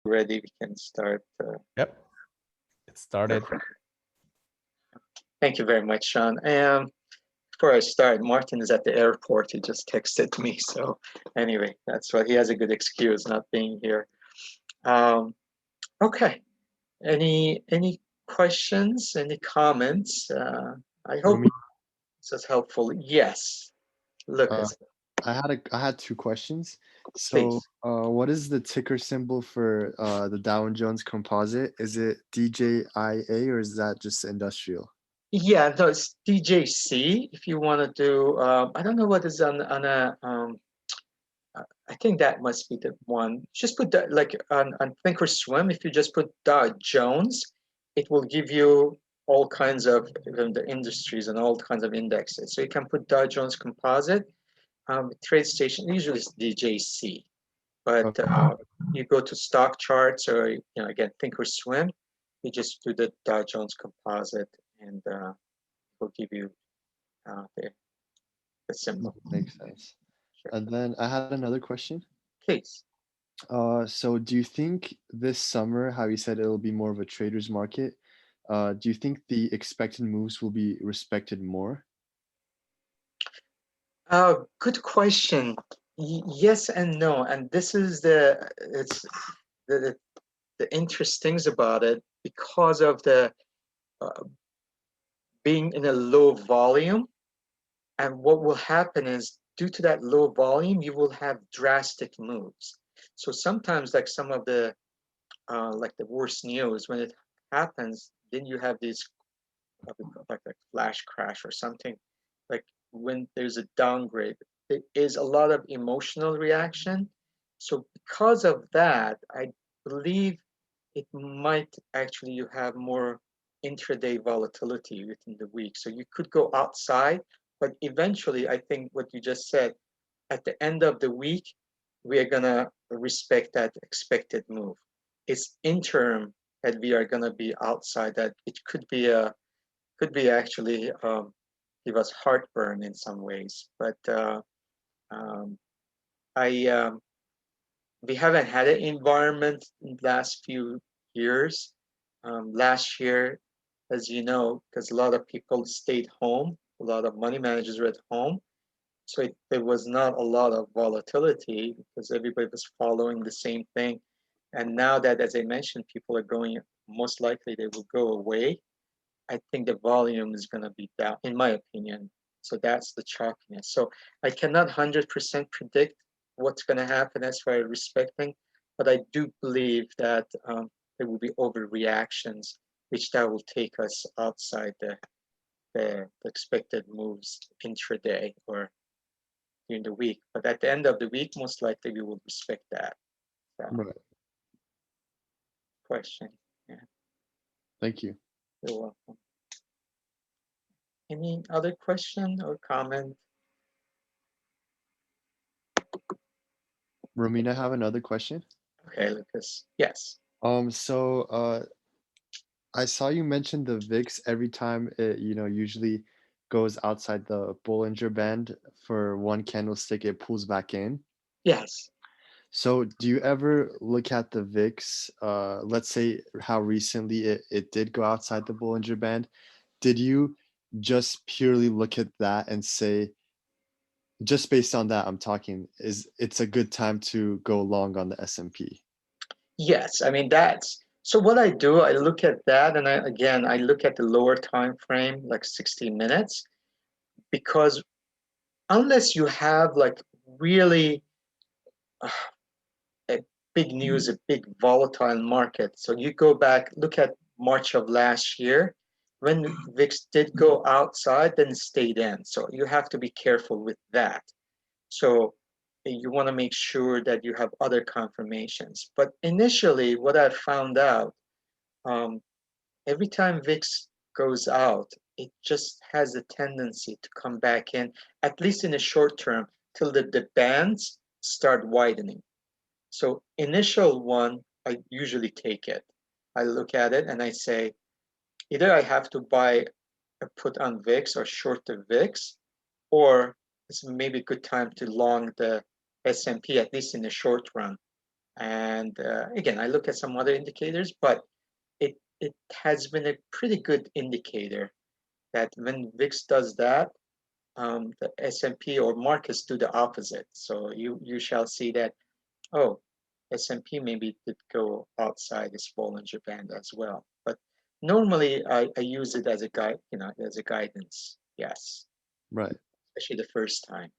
ready, we can start. Yep, it started. Perfect. Thank you very much, Sean. Before I start, Martin is at the airport. He just texted me. So anyway, that's why he has a good excuse not being here. Um, okay. Any questions? Any comments? I hope Rumi, this is helpful. Yes, uh, Lucas, I had two questions. So, please. what is the ticker symbol for the Dow and Jones Composite? Is it DJIA or is that just industrial? Yeah, no, it's DJC. If you want to do, I don't know what is on a. I think that must be the one. Just put that like on Thinkorswim. If you just put Dow Jones, it will give you all kinds of the industries and all kinds of indexes. So you can put Dow Jones Composite. TradeStation usually it's DJC, but Okay. you go to stock charts or again Thinkorswim. You just do the Dow Jones Composite, and it will give you the symbol. Makes sense. Sure, And then I had another question. please. So do you think this summer, how you said it'll be more of a trader's market, do you think the expected moves will be respected more? Good question. Yes and no, and this is the the interesting things about it because of the uh, being in a low volume. And what will happen is due to that low volume, you will have drastic moves. So sometimes, like the worst news, when it happens, then you have these like a flash crash or something. Like when there's a downgrade, there is a lot of emotional reaction. So because of that, I believe it might actually you have more intraday volatility within the week. So you could go outside, but eventually, I think what you just said, at the end of the week, we are gonna respect that expected move. It's interim that we are gonna be outside that. It could be actually give us heartburn in some ways, but um, I we haven't had an environment in the last few years. Last year, as you know, because a lot of people stayed home, a lot of money managers were at home, so there was not a lot of volatility because everybody was following the same thing. And now that, as I mentioned, people are going, most likely they will go away. I think the volume is going to be down, in my opinion. So that's the chalkiness. So I cannot 100% predict what's going to happen as far as respecting, but I do believe that there will be overreactions, which that will take us outside the expected moves intraday or during the week. But at the end of the week, most likely we will respect that. So, Right. question. Yeah, Thank you. you're welcome. Any other question or comment? Romina, I have another question. Okay, Lucas. Yes. So I saw you mention the VIX every time it, usually goes outside the Bollinger Band for one candlestick, it pulls back in. Yes. So do you ever look at the VIX, let's say how recently it did go outside the Bollinger Band? Did you just purely look at that and say, just based on that, I'm talking, is it's a good time to go long on the S&P? Yes. I mean, that's so what I do, I look at that and I look at the lower time frame, like 60 minutes, because unless you have like really uh, a big news, a big volatile market. So you go back, look at March of last year, when VIX did go outside, then it stayed in. So you have to be careful with that. So you want to make sure that you have other confirmations. But initially, what I found out, um, every time VIX goes out, it just has a tendency to come back in, at least in the short term, till the bands start widening. So initial one, I usually take it. I look at it and I say, either I have to buy a put on VIX or short the VIX, or it's maybe a good time to long the S&P, at least in the short run. And again, I look at some other indicators, but it has been a pretty good indicator that when VIX does that, the S&P or markets do the opposite. So you shall see that, oh, S&P maybe did go outside this Bollinger Band as well. But normally I use it as a guide, as a guidance. Yes, Right. especially the first time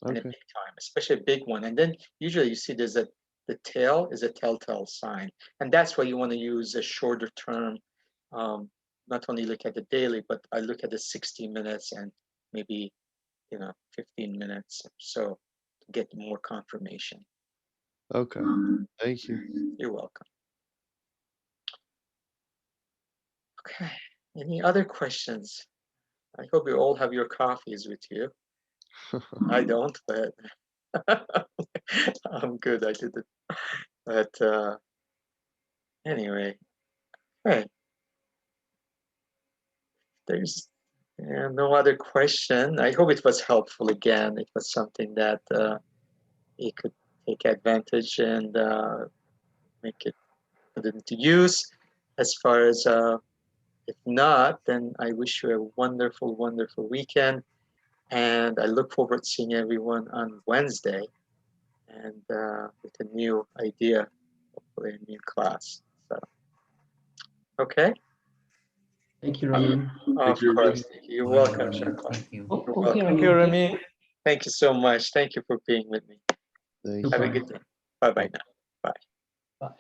and a Okay. big time, especially a big one. And then usually you see the tail is a telltale sign, and that's why you want to use a shorter term. Not only look at the daily, but I look at the 60 minutes and maybe 15 minutes or so to get more confirmation. Okay. Thank you. You're welcome. Okay. Any other questions? I hope you all have your coffees with you. I don't, but I'm good. I did it. But anyway, hey, there's no other question. I hope it was helpful again. It was something that you could take advantage and make it put it into use. As far as if not, then I wish you a wonderful, wonderful weekend. And I look forward to seeing everyone on Wednesday and with a new idea, hopefully a new class. So, okay. Thank you, Ramin. Of you, course. You're welcome, Shakwan. Thank you. You're Okay, welcome. Thank you, Ramin. Remy. Thank you so much. Thank you for being with me. Thank No you. Have a problem. good day. Bye-bye now. Bye.